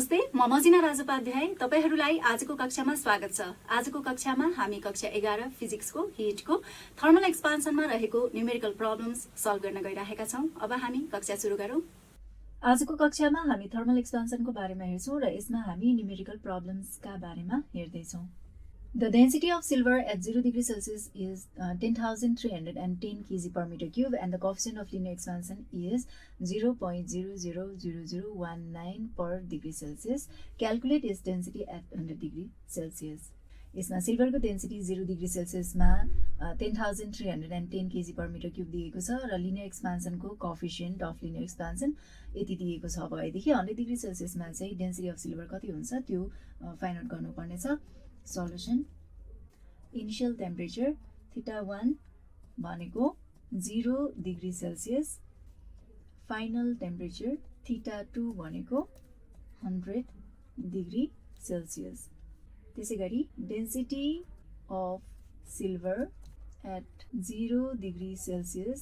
नमस्ते, म मजिना राजोपाध्याय। तपाईहरुलाई आजको कक्षामा स्वागत छ। आजको कक्षामा हामी कक्षा 11 फिजिक्सको हिटको थर्मल एक्सपान्सनमा रहेको न्यूमेरिकल प्रब्लम्स सल्भ गर्न गइरहेका छौं। अब हामी कक्षा सुरु गरौं। आजको कक्षामा हामी थर्मल एक्सपान्सनको बारेमा हेर्छौं र यसमा हामी न्यूमेरिकल प्रब्लम्सका बारेमा हेर्दै छौं। The density of silver at 0 degrees Celsius is 10,310 kg per meter cube and the coefficient of linear expansion is 0.000019 per degree Celsius. Calculate its density at 100 degree Celsius. यसमा सिल्भरको डेन्सिटी 0 डिग्री सेल्सियसमा 10,310 kg per meter cube दिएको छ र linear एक्सपान्सनको coefficient of linear expansion यति दिएको छ भएदेखि 100 डिग्री सेल्सियसमा चाहिँ डेन्सिटी अफ सिल्भर कति हुन्छ त्यो फाइन्ड आउट गर्नुपर्ने छ। Solution. Initial temperature θ1 भनेको 0 डिग्री सेल्सियस, फाइनल टेम्परेचर θ2 भनेको 100 डिग्री सेल्सियस। त्यसैगरी density of silver at 0 degree Celsius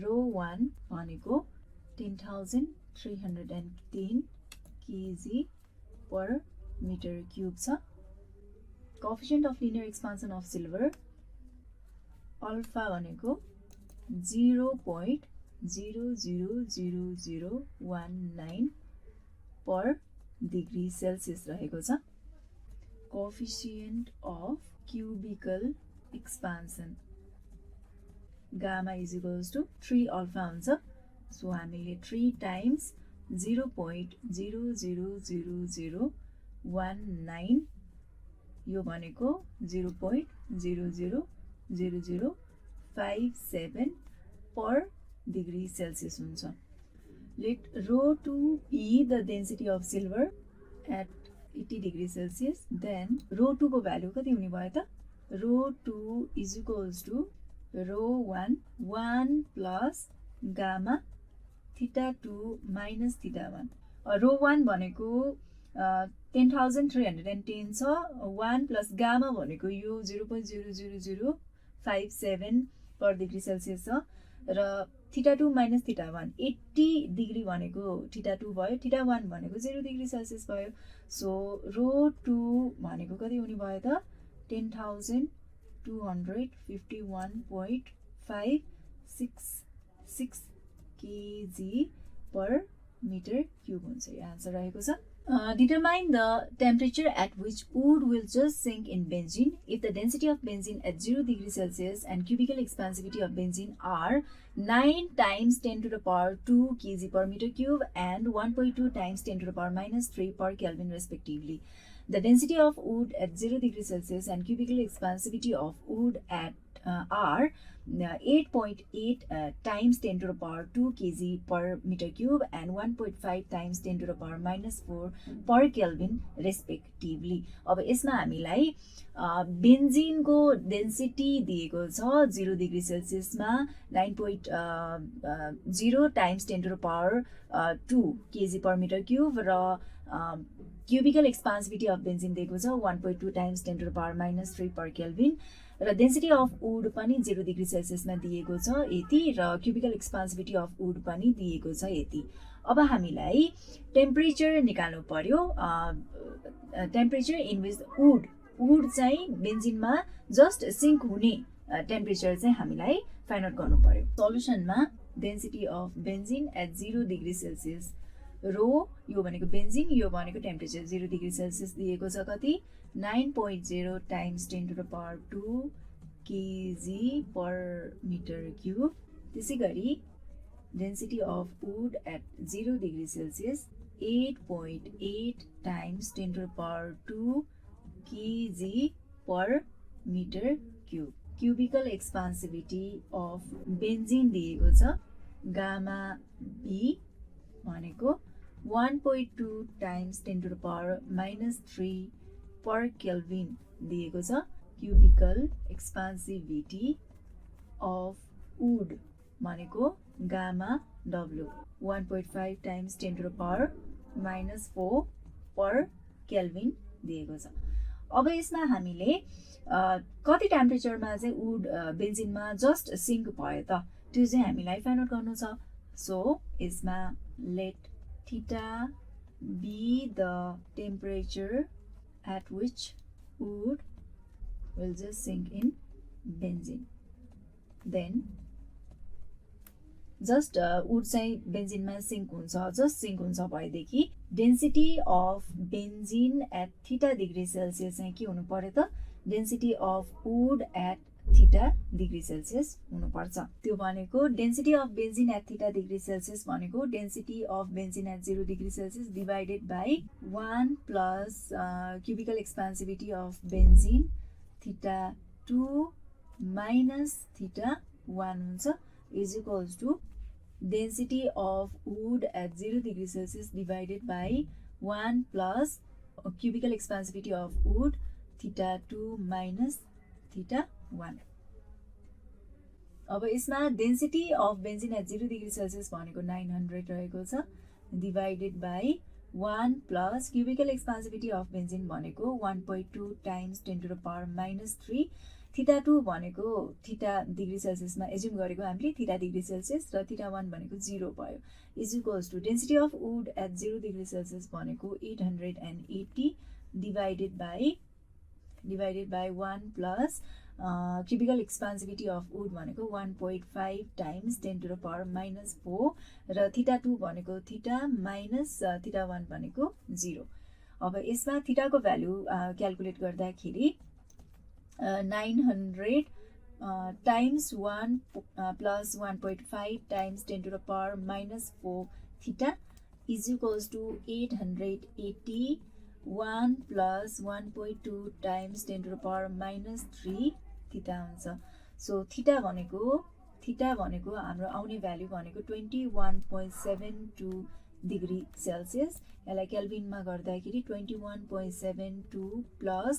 ρ1 भनेको 10,310 kg per meter cube छ। Coefficient of linear expansion of silver alpha भनेको 0.000019 per degree Celsius रहेको छ। Coefficient of cubical expansion gamma is equals to 3 alpha हुन्छ। So हामीले 3 times 0.000019 यो भनेको 0.000057 per degree Celsius हुन्छ। Let ρ2 be the density of silver at 80 degree Celsius. Then ρ2 को value कति हुने भयो त? ρ2 is equals to ρ1 1 plus gamma θ2 minus θ1। ρ1 भनेको 10,310 छ, 1 प्लस गामा भनेको यो 0.00057 पर डिग्री सेल्सियस छ र θ2 माइनस θ1 80 डिग्री भनेको θ2 भयो, θ1 भनेको 0 डिग्री सेल्सियस भयो। सो ρ2 भनेको कति हुने भयो त? 10,251.566 kg per meter cube हुन्छ। यो आन्सर रहेको छ। Determine the temperature at which wood will just sink in benzene if the density of benzene at 0 degree Celsius and cubical expansivity of benzene are 9 times 10 to the power 2 kg per meter cube and 1.2 times 10 to the power minus 3 per Kelvin respectively. The density of wood at 0 degree Celsius and cubical expansivity of wood at are 8.8 times 10 to the power 2 kg per meter cube and 1.5 times 10 to the power minus 4 per Kelvin respectively. अब यसमा हामीलाई बेन्जिनको density दिएको छ 0 degree सेल्सियसमा 9.0 times 10 to the power 2 kg per meter cube र cubical expansivity of benzene दिएको छ 1.2 times 10 to the power minus 3 per Kelvin र density of would पनि 0 डिग्री सेल्सियसमा दिएको छ यति र क्युबिकल एक्सपान्सिभिटी अफ वुड पनि दिएको छ यति। अब हामीलाई टेम्परेचर निकाल्नु पर्यो। टेम्परेचर इन विच वुड चाहिँ बेन्जिनमा जस्ट सिङ्क हुने टेम्परेचर चाहिँ हामीलाई फाइन्ड आउट गर्नु पर्यो। सल्युसनमा density of benzene at 0 degree Celsius rho यो भनेको बेन्जिन, यो भनेको टेम्परेचर 0 डिग्री सेल्सियस दिएको छ कति 9.0 times 10 to the power 2 kg per meter cube। त्यसैगरी density of wood at 0 degree Celsius 8.8 times 10 to the power 2 kg per meter cube। Cubical expansivity of benzene दिएको छ गामा बी भनेको 1.2 times 10 to the power minus 3 per Kelvin दिएको छ। Cubical expansivity of wood भनेको gamma W 1.5 times 10 to the power minus 4 per Kelvin दिएको छ। अब यसमा हामीले कति टेम्परेचरमा चाहिँ वुड बेन्जिनमा जस्ट सिङ्क भयो त त्यो चाहिँ हामीलाई फाइन्ड आउट गर्नु छ। सो यसमा let theta be the temperature at which wood will just sink in benzene. Then just wood चाहिँ बेन्जिनमा सिङ्क हुन्छ, जस्ट सिङ्क हुन्छ भएदेखि density of benzene at theta degree Celsius चाहिँ के हुनु पर्यो त, density of wood at theta degree Celsius हुनुपर्छ। त्यो भनेको density of benzene at theta degree Celsius भनेको density of benzene at 0 degree Celsius divided by 1 plus cubical expansivity of benzene theta 2 minus theta 1 हुन्छ is equals to density of wood at 0 degree Celsius divided by 1 plus cubical expansivity of wood theta 2 minus theta 1. अब यसमा density of benzene at 0 degree Celsius भनेको 900 रहेको छ divided by 1 plus cubical expansivity of benzene भनेको 1.2 times 10 to the power minus 3. Theta 2 भनेको theta degree सेल्सियसमा assume गरेको हामीले थीटा डिग्री सेल्सियस र थीटा 1 भनेको 0 भयो is equals to density of wood at 0 degree Celsius भनेको 880 divided by 1 plus cubical expansivity of wood भनेको 1.5 times 10 to the power minus 4 र थीटा 2 भनेको थीटा माइनस थीटा 1 भनेको 0। अब यसमा थीटाको भ्यालु क्याल्कुलेट गर्दाखेरि 900 times 1 plus 1.5 times 10 to the power minus 4 theta is equals to 880 1 plus 1.2 times 10 to the power minus 3 theta हुन्छ। So theta भनेको हाम्रो आउने भ्यालु भनेको 21.72 डिग्री सेल्सियस। यसलाई केल्भिनमा गर्दाखेरि 21.72 प्लस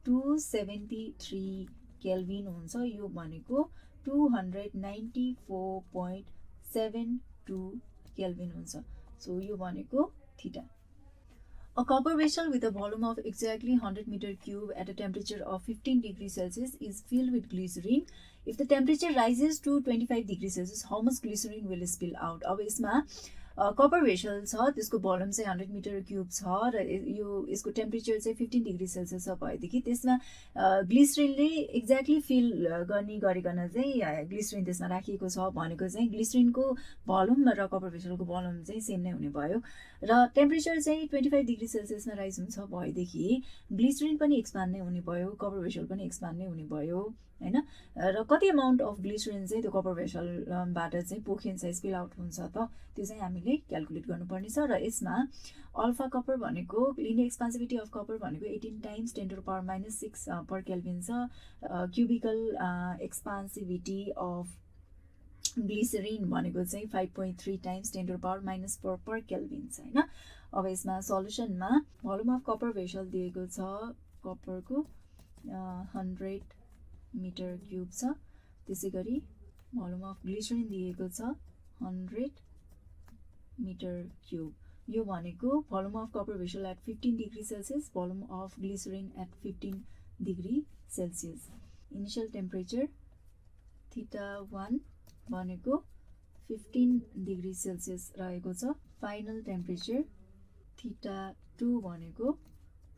273 केल्भिन हुन्छ, यो भनेको 294.72 केल्भिन हुन्छ। सो यो भनेको theta. A copper vessel with a volume of exactly 100 meter cube at a temperature of 15 degrees Celsius is filled with glycerine. If the temperature rises to 25 degrees Celsius, how much glycerine will spill out? अब यसमा copper vessel छ, त्यसको volume चाहिँ 100 metre cube छ र यसको temperature चाहिँ 15 degree Celsius छ भएदेखि त्यसमा ग्लिसरिनले एक्ज्याक्टली फिल गर्ने गरिकन चाहिँ ग्लिसरिन त्यसमा राखिएको छ भनेको चाहिँ ग्लिसरिनको भोल्युम र कपर भेसलको भोल्युम चाहिँ सेम नै हुने भयो र टेम्परेचर चाहिँ 25 डिग्री सेल्सियसमा राइज हुन्छ भएदेखि ग्लिसरिन पनि एक्सपान्ड नै हुने भयो, कपर भेसल पनि एक्सपान्ड नै हुने भयो हैन। र कति अमाउन्ट अफ ग्लिसरिन चाहिँ त्यो कपर भेसलबाट चाहिँ पोखिन्छ, स्पिल आउट हुन्छ त त्यो चाहिँ हामीले क्याल्कुलेट गर्नुपर्ने छ। र यसमा अल्फा कपर भनेको लिनियर एक्सपान्सिभिटी अफ कपर भनेको 18 times 10 to the power minus 6 per kelvin छ। क्युबिकल एक्सपान्सिभिटी अफ ग्लिसरिन भनेको चाहिँ 5.3 times 10 to the power minus 4 per kelvin छ हैन। अब यसमा सल्युसनमा भोल्युम अफ कपर भेसल दिएको छ, कपरको 100 मिटर क्युब छ, त्यसै गरी भोल्युम अफ ग्लिसरिन दिएको छ 100 मिटर क्युब। यो भनेको volume of copper vessel at 15 degree Celsius, volume of glycerine at 15 degree Celsius. Initial temperature theta 1 भनेको 15 डिग्री सेल्सियस रहेको छ। फाइनल टेम्परेचर थीटा 2 भनेको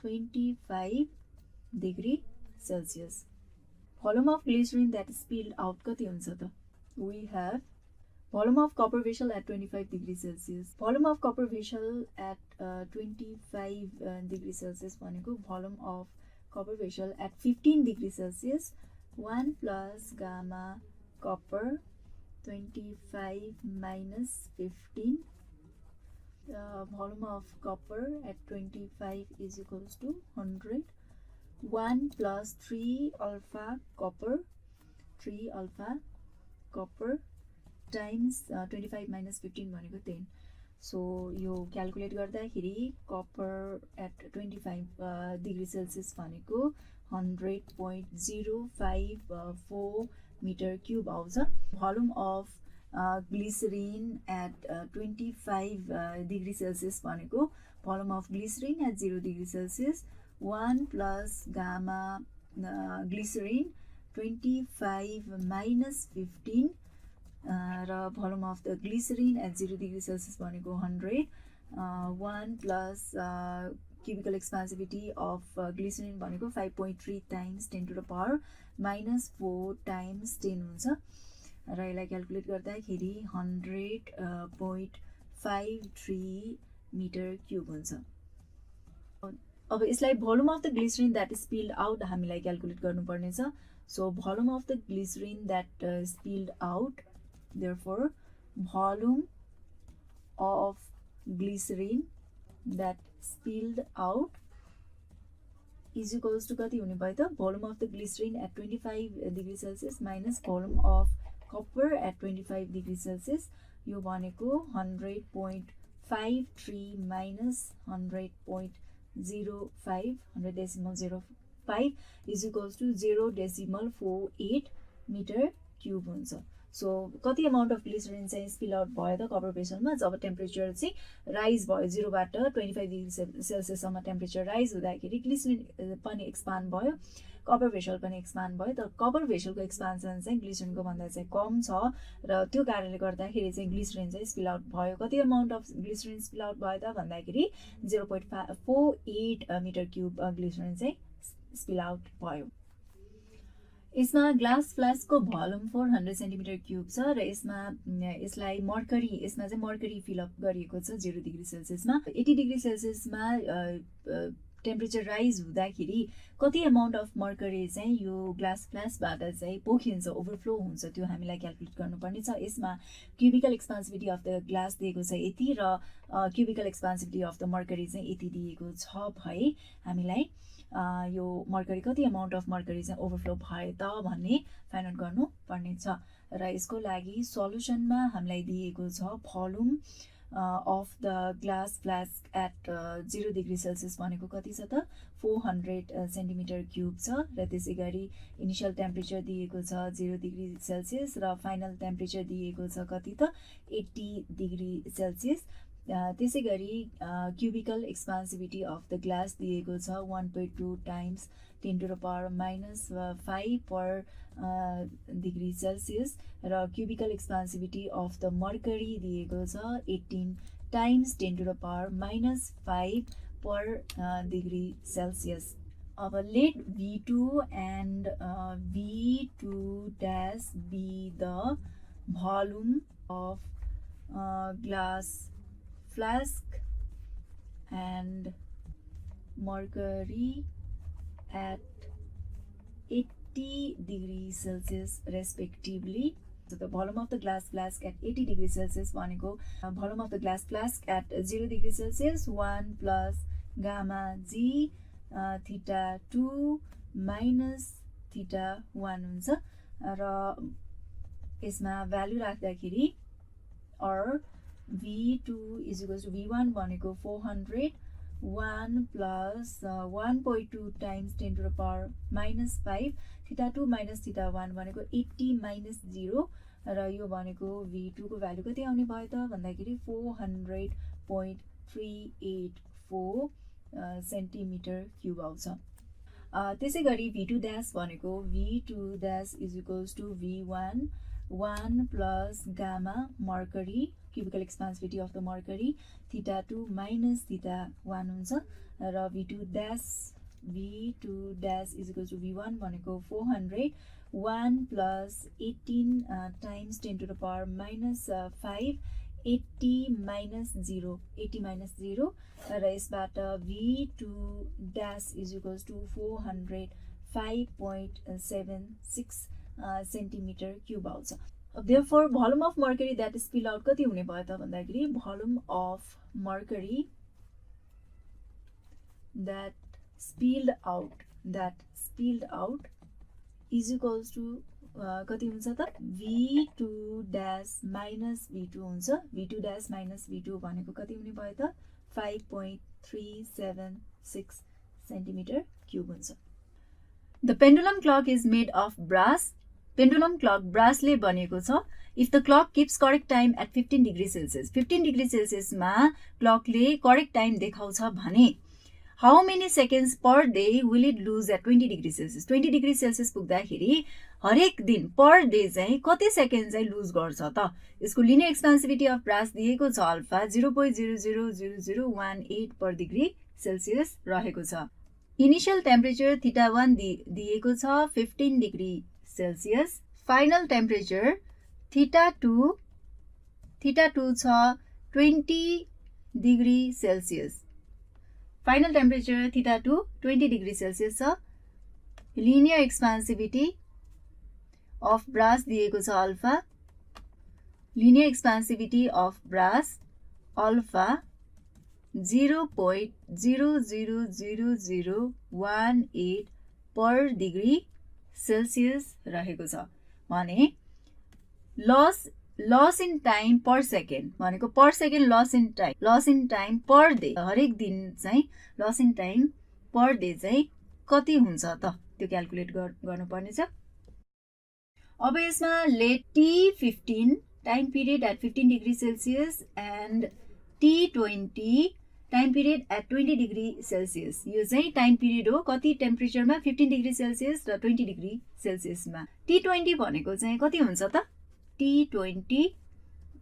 25 degree Celsius. Volume of glycerin that is spilled out कति हुन्छ त? We have volume of copper vessel at 25 degrees Celsius. Volume of copper vessel at 25 degrees Celsius भनेको volume of copper vessel at 15 degrees Celsius 1 plus gamma copper 25 minus 15. Volume of copper at 25 is equals to 100. 1 plus 3 alpha copper times 25 minus 15 भनेको 10। So यो calculate गर्दाखेरि copper at 25 degree Celsius भनेको 100.054 metre cube आउँछ। Volume of glycerine at 25 degree Celsius भनेको volume of glycerine at 0 degree Celsius 1 plus gamma glycerin 25 minus 15 र volume of the glycerine at 0 degree Celsius भनेको 100 1 plus cubical expansivity of glycerin भनेको 5.3 times 10 to the power minus 4 times 10 हुन्छ र यसलाई calculate गर्दाखेरि 100.53 metre cube हुन्छ। अब यसलाई volume of the glycerine that spilled out हामीलाई क्याल्कुलेट गर्नुपर्ने छ। So volume of the glycerine that spilled out, therefore volume of glycerine that spilled out is equals to कति हुने भयो त volume of the glycerine at 25 degree Celsius minus volume of copper at 25 degree Celsius. यो भनेको 100.53 minus 100.05 100.05 is equals to 0.48 metre cube हुन्छ। So कति amount of glycerine चाहिँ spill out भयो त कपर भेसलमा जब टेम्परेचर चाहिँ राइज भयो 0 बाट 25 डिग्री सेल्सियससम्म टेम्परेचर राइज हुँदाखेरि ग्लिसरिन पनि एक्सपान्ड भयो, कपर भेसल पनि एक्सपान्ड भयो। तर कपर भेसलको एक्सपान्सन चाहिँ ग्लिसरिनको भन्दा चाहिँ कम छ र त्यो कारणले गर्दाखेरि चाहिँ ग्लिसरिन चाहिँ स्पिल आउट भयो। कति amount of glycerine spill out भयो त भन्दाखेरि 0.48 मिटर क्युब ग्लिसरिन चाहिँ स्पिल आउट भयो। यसमा ग्लास फ्लास्कको भोल्युम 400 सेन्टिमिटर क्युब छ र यसलाई यसमा चाहिँ मर्करी फिलअप गरिएको छ 0 डिग्री सेल्सियसमा। 80 डिग्री सेल्सियसमा टेम्परेचर राइज हुँदाखेरि कति अमाउन्ट अफ मर्करी चाहिँ यो ग्लास फ्लास्कबाट चाहिँ पोखिन्छ, ओभरफ्लो हुन्छ, त्यो हामीलाई क्याल्कुलेट गर्नुपर्ने छ। यसमा cubical expansivity of the glass दिएको छ यति र cubical expansivity of the mercury चाहिँ यति दिएको छ भए हामीलाई यो मर्करी कति अमाउन्ट अफ मर्करी चाहिँ ओभरफ्लो भयो त भन्ने फाइन्ड आउट गर्नुपर्ने छ। र यसको लागि सल्युसनमा हामीलाई दिएको छ volume of the glass flask at 0 degree Celsius भनेको कति छ त 400 सेन्टिमिटर क्युब छ र त्यसै गरी इनिसियल टेम्परेचर दिएको छ 0 डिग्री सेल्सियस र फाइनल टेम्परेचर दिएको छ कति त 80 डिग्री सेल्सियस। त्यसै गरी cubical expansivity of the glass दिएको छ 1.2 times 10 to the power minus 5 per degree Celsius र cubical expansivity of the mercury दिएको छ 18 times 10 to the power minus 5 per degree Celsius. अब let V2 and V2 dash be the volume of glass flask and mercury at 80 degrees Celsius respectively. So the volume of the glass flask at 80 degrees Celsius भनेको volume of the glass flask at 0 degrees Celsius 1 plus gamma g theta 2 minus theta 1 हुन्छ र यसमा value राख्दाखेरि or V2 is equals to V1 भनेको 400 1 plus 1.2 times 10 to the power minus 5 theta 2 minus theta 1 भनेको 80 minus 0 र यो भनेको V2 को भ्यालु कति आउने भयो त भन्दाखेरि 400.384 सेन्टिमिटर क्युब आउँछ। त्यसै गरी V2 dash भनेको V2 dash is equals to V1 1 plus gamma mercury cubical expansivity of the mercury theta 2 minus theta 1 हुन्छ र V2 dash is equals to V1 भनेको 400 1 plus 18 times 10 to the power minus 5 80 minus 0 र यसबाट V2 dash is equals to 405.76 centimetre cube आउँछ। Therefore volume of mercury that is spilled out कति हुने भयो त भन्दाखेरि volume of mercury that spilled out is equals to कति हुन्छ त V2 dash minus V2 हुन्छ। V2 dash minus V2 भनेको कति हुने भयो त 5.376 सेन्टिमिटर क्युब हुन्छ। The pendulum clock is made of brass. Pendulum clock brassले बनेको छ। If the clock keeps correct time at 15 degree Celsius, 15 degree Celsius मा क्लकले करेक्ट टाइम देखाउँछ भने how many seconds per day will it lose at 20 degree Celsius 20 degree Celsius पुग्दाखेरि हरेक दिन पर day चाहिँ कति सेकेन्ड चाहिँ लुज गर्छ त यसको लिनियर एक्सपेन्सिभिटी अफ ब्रास दिएको छ अल्फा 0.000018 पर डिग्री सेल्सियस रहेको छ इनिशियल टेम्परेचर θ1 दिएको छ 15 डिग्री सेल्सियस फाइनल टेम्परेचर θ2 छ 20 degree Celsius final temperature θ2 20 degree Celsius छ लिनियर एक्सपेन्सिभिटी अफ ब्रास दिएको छ alpha linear expansivity of brass alpha 0.000018 per degree Celsius रहेको छ भने loss in time per second भनेको per second loss in time per day हरेक दिन चाहिँ loss in time per day चाहिँ कति हुन्छ त त्यो क्याल्कुलेट गर्नुपर्ने छ अब यसमा let T15 time period at 15 degree Celsius and T20 time period at 20 degree Celsius यो चाहिँ टाइम पिरियड हो कति टेम्परेचरमा 15 डिग्री सेल्सियस र 20 डिग्री सेल्सियसमा T20 भनेको चाहिँ कति हुन्छ त T20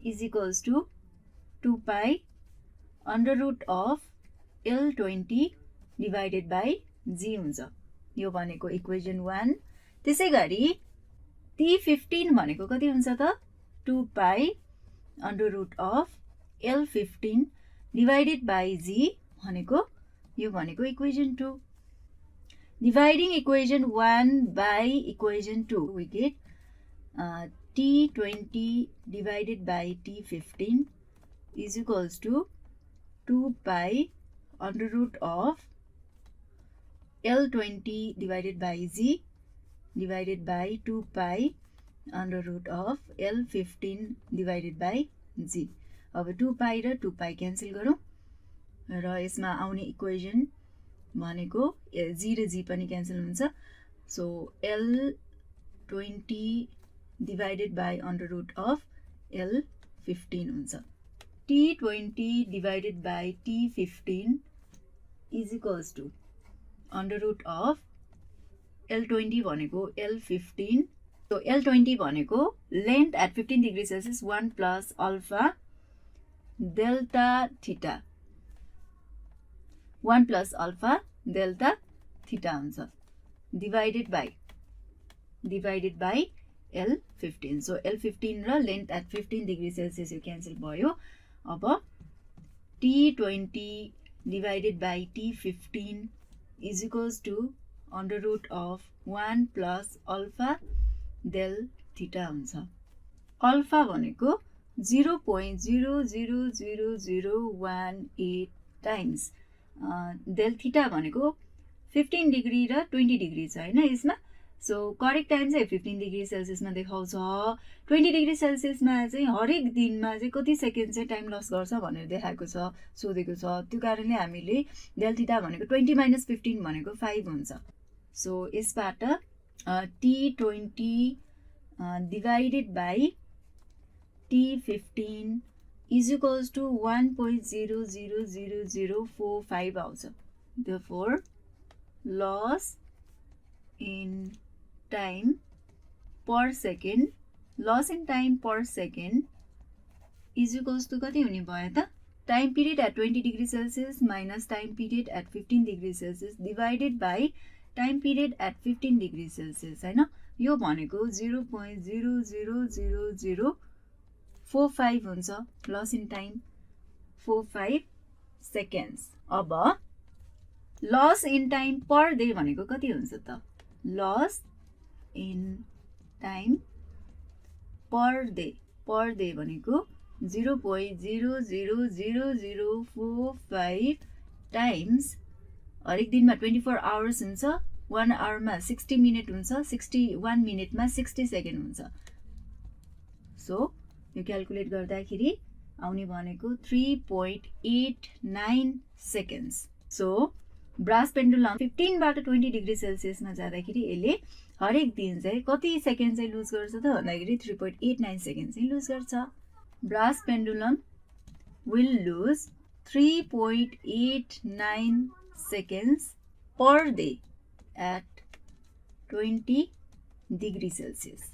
is equals to 2 pi under root of L20 divided by G हुन्छ यो भनेको इक्वेसन 1 त्यसै गरी T15 भनेको कति हुन्छ त 2 pi under root of L15 divided by G भनेको यो भनेको equation 2 dividing equation 1 by equation 2 we get T20 divided by T15 is equals to 2 pi under root of L20 divided by Z divided by 2 pi under root of L15 divided by Z अब 2 pi र 2 pi cancel गरौँ र यसमा आउने equation भनेको G र G पनि cancel हुन्छ so L20 divided by under root of L15 हुन्छ T20 divided by T15 is equals to under root of L20 भनेको L15 so L20 भनेको length at 15 degree Celsius 1 plus alpha delta theta 1 plus alpha delta theta हुन्छ divided by L15 so L15 र length at 15 degree Celsius यो cancel भयो अब T20 divided by T15 is equals to under root of 1 plus alpha del theta हुन्छ alpha भनेको 0.000018 times del theta भनेको 15 degree र 20 degree छ हैन यसमा सो करेक्ट टाइम चाहिँ 15 डिग्री सेल्सियसमा देखाउँछ 20 डिग्री सेल्सियसमा चाहिँ हरेक दिनमा चाहिँ कति सेकेन्ड चाहिँ टाइम लस गर्छ भनेर देखाएको छ सोधेको छ त्यो कारणले हामीले डेल थीटा भनेको 20 - 15 भनेको 5 हुन्छ सो यसबाट T20 divided by T15 is equals to 1.000045 आउँछ therefore loss in time per second is equals to कति हुने भयो त time period at 20 degree Celsius minus time period at 15 degree Celsius divided by time period at 15 degree Celsius हैन यो भनेको 0.000045 हुन्छ loss in time 45 seconds अब loss in time per day भनेको कति हुन्छ त loss in time per day भनेको 0.000045 टाइम्स हरेक दिनमा 24 आवर्स हुन्छ 1 आवरमा 60 मिनट हुन्छ 61 मिनटमा 60 सेकेन्ड हुन्छ सो यो क्याल्कुलेट गर्दाखेरि आउने भनेको 3.89 सेकेन्ड्स सो ब्रास पेन्डुलम 15 बाट 20 डिग्री सेल्सियसमा जाँदाखेरि यसले हरेक दिन चाहिँ कति सेकेन्ड चाहिँ लुज गर्छ त भन्दाखेरि 3.89 सेकेन्ड चाहिँ लुज गर्छ brass pendulum will lose 3.89 seconds per day at 20 degrees Celsius.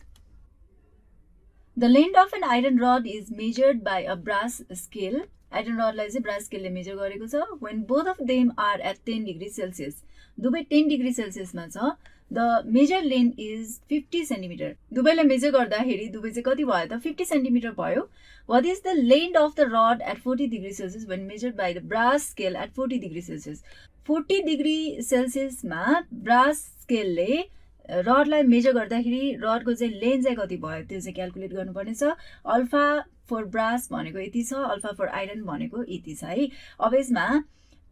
The length of an iron rod is measured by a brass scale. Iron rod लाई चाहिँ brass scale ले measure गरेको छ. When both of them are at 10 degrees Celsius, दुवै 10 degree Celsius मा छ. The measured length is 50 centimeter. दुवैलाई measure गर्दाखेरि दुवै चाहिँ कति भयो त 50 centimeter भयो. What is the length of the rod at 40 degrees Celsius when measured by the brass scale at 40 degrees Celsius? 40 degree Celsius मा brass scale ले रडलाई मेजर गर्दाखेरि रडको चाहिँ लेन्थ चाहिँ कति भयो त्यो चाहिँ क्याल्कुलेट गर्नुपर्ने छ. अल्फा फर ब्रास भनेको यति छ, अल्फा फर आइरन भनेको यति छ है. अब यसमा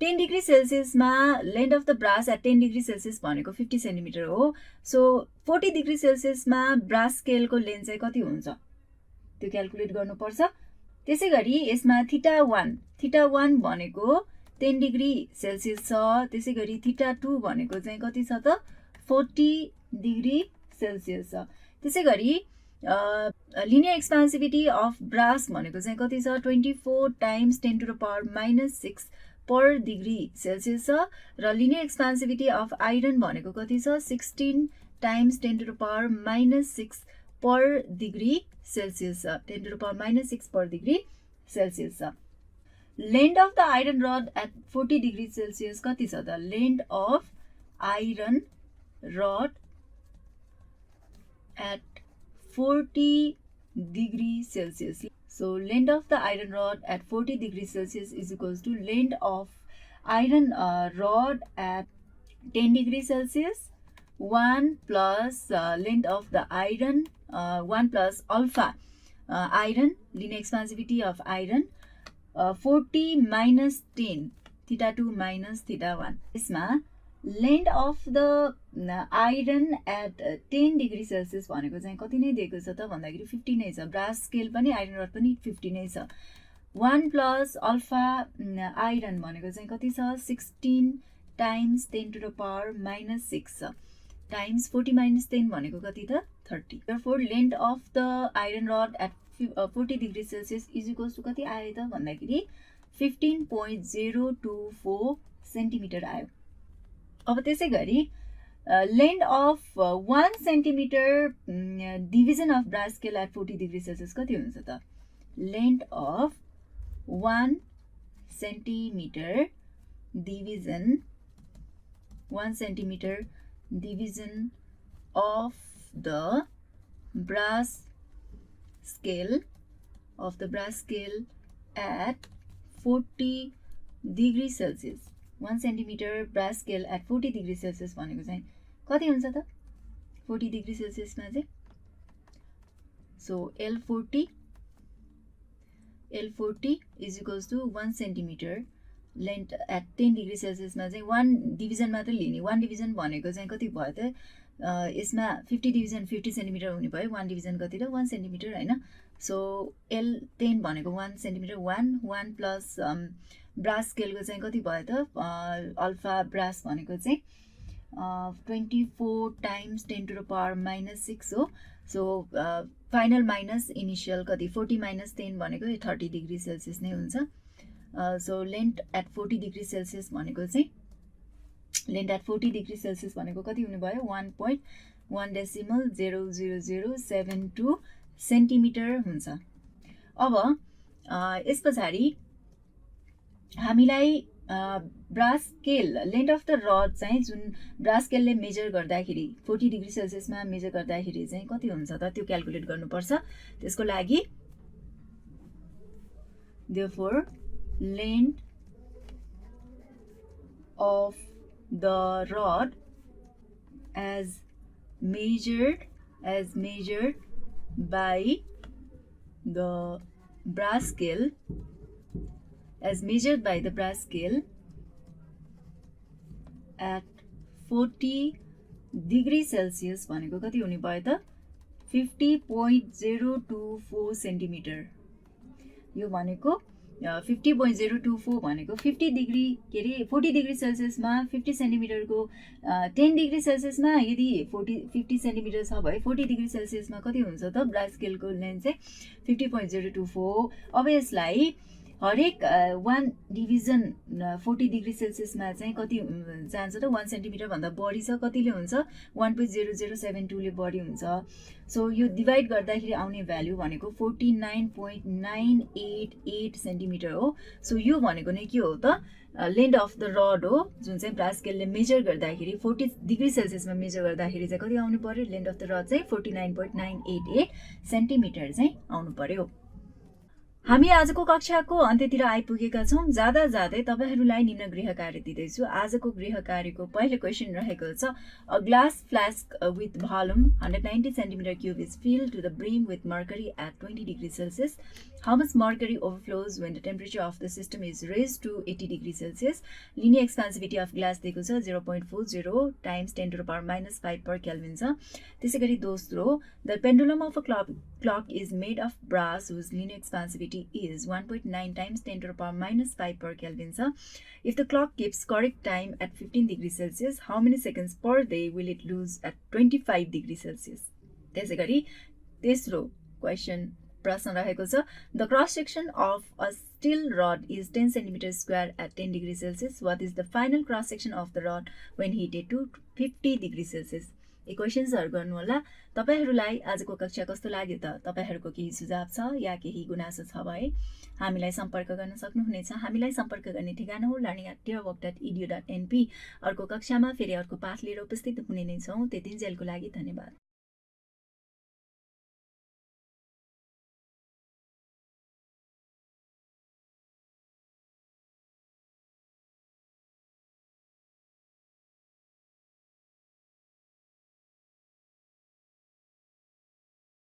10 डिग्री सेल्सियसमा length of the brass at 10 degree Celsius भनेको 50 सेन्टिमिटर हो. सो 40 डिग्री सेल्सियसमा ब्रास स्केलको लेन्थ चाहिँ कति हुन्छ त्यो क्याल्कुलेट गर्नुपर्छ. त्यसै गरी यसमा थीटा 1 भनेको 10 डिग्री सेल्सियस छ. त्यसै गरी थीटा 2 भनेको चाहिँ कति छ त 40 डिग्री सेल्सियस छ. त्यसै गरी लिनियर एक्सपान्सिभिटी अफ ब्रास भनेको चाहिँ कति छ 24 times 10 to the power -6 per degree Celsius छ. र लिनियर एक्सपान्सिभिटी अफ आइरन भनेको कति छ 16 times 10 to the power -6 per degree Celsius छ. 10 to the power -6 per degree Celsius छ. Length of the iron rod at 40 degree Celsius कति छ त length of iron rod at 40 degrees Celsius. So length of the iron rod at 40 degrees Celsius is equals to length of iron rod at 10 degrees Celsius 1 plus length of the iron 1 plus alpha iron linear expansivity of iron 40 minus 10 theta 2 minus theta 1. यसमा length of the iron at 10 degree Celsius भनेको चाहिँ कति नै दिएको छ त भन्दाखेरि 50 नै छ. ब्रास स्केल पनि आइरन रड पनि 50 नै छ. 1 प्लस अल्फा आइरन भनेको चाहिँ कति छ 16 टाइम्स 10 टु द पावर -6 छ टाइम्स 40 - 10 भनेको कति त 30. Therefore length of the iron rod at 40 degree Celsius is equals to कति आयो त भन्दाखेरि 15.024 सेन्टिमिटर आयो. अब त्यसै गरी length of 1 centimetre division of brass scale at 40 degree Celsius कति हुन्छ त length of 1 centimetre division 1 centimetre division of the brass scale at 40 degree Celsius 1 centimetre brass scale at 40 degree Celsius भनेको चाहिँ कति हुन्छ त 40 डिग्री सेल्सियसमा चाहिँ. So L40 is equals to 1 centimetre length at 10 degree सेल्सियसमा चाहिँ 1 डिभिजन मात्र लिने. 1 डिभिजन भनेको चाहिँ कति भयो त यसमा 50 डिभिजन 50 सेन्टिमिटर हुने भयो. 1 डिभिजन कति त 1 सेन्टिमिटर होइन. सो L10 भनेको 1 सेन्टिमिटर 1 प्लस ब्रास स्केलको चाहिँ कति भयो त अल्फा ब्रास भनेको चाहिँ 24 टाइम्स 10 टु द पावर -6 हो. सो फाइनल माइनस इनिसियल कति 40 - 10 भनेको 30 डिग्री सेल्सियस नै हुन्छ. So length at 40 degree Celsius भनेको चाहिँ लेन्थ एट 40 डिग्री सेल्सियस भनेको कति हुने भयो 1.1.00072 सेन्टिमिटर हुन्छ. अब यस पछाडि हामीलाई brass scale length of the rod चाहिँ जुन ब्रास स्केलले मेजर गर्दाखेरि 40 डिग्री सेल्सियसमा मेजर गर्दाखेरि चाहिँ कति हुन्छ त त्यो क्याल्कुलेट गर्नुपर्छ. त्यसको लागि therefore length of the rod as measured by the brass scale at 40 degree Celsius भनेको कति हुने भयो त 50.024 सेन्टिमिटर. यो भनेको 50.024 भनेको 50 डिग्री के अरे 40 डिग्री सेल्सियसमा 50 सेन्टिमिटरको 10 डिग्री सेल्सियसमा यदि 50 सेन्टिमिटर छ भए 40 डिग्री सेल्सियसमा कति हुन्छ त ब्रास स्केलको लेन्थ चाहिँ 50.024. अब यसलाई हरेक 1 डिभिजन 40 डिग्री सेल्सियसमा चाहिँ कति जान्छ त 1 सेन्टिमिटर भन्दा बढी छ कतिले हुन्छ 1.0072 ले बढी हुन्छ सो यो डिभाइड गर्दाखेरि आउने भ्यालु भनेको 49.988 सेन्टिमिटर हो सो यो भनेको नै के हो त लेन्थ अफ द रड हो जुन चाहिँ ब्रास स्केलले मेजर गर्दाखेरि 40 डिग्री सेल्सियसमा मेजर गर्दाखेरि चाहिँ कति आउनु पर्यो लेन्थ अफ द रड चाहिँ 49.988 सेन्टिमिटर चाहिँ आउनु पर्यो हामी आजको कक्षाको अन्त्यतिर आइपुगेका छौं जाँदा जाँदै तपाईहरुलाई निम्न गृह कार्य दिदैछु आजको गृह कार्यको पहिलो क्वेशन रहेको छ a glass flask with volume 190 centimetre cube is filled to the brim with mercury at 20 degrees Celsius. How much mercury overflows when the temperature of the system is raised to 80 degrees Celsius? Linear expansivity of glass दिएको छ 0.40 times 10 to the power minus 5 per Kelvin छ त्यसैगरी दोस्रो the pendulum of a clock is made of brass whose linear expansivity is 1.9 times 10 to the power minus 5 per Kelvin छ if the clock keeps correct time at 15 degrees Celsius how many seconds per day will it lose at 25 degrees Celsius त्यसैगरी तेस्रो question प्रश्न रहेको छ the cross section of a steel rod is 10 centimetre square at 10 degree Celsius what is the final cross section of the rod when heated to 50 degree Celsius इक्वेशन्सहरु गर्नु होला तपाईहरुलाई आजको कक्षा कस्तो लाग्यो त तपाईहरुको केही सुझाव छ या केही गुनासो छ भए हामीलाई सम्पर्क गर्न सक्नुहुनेछ हामीलाई सम्पर्क गर्ने ठेगाना हो learning@dearwork.edu.np अर्को कक्षामा फेरि अर्को पाठ लिएर उपस्थित हुने नै छौं त्यतिन्जेलको लागि धन्यवाद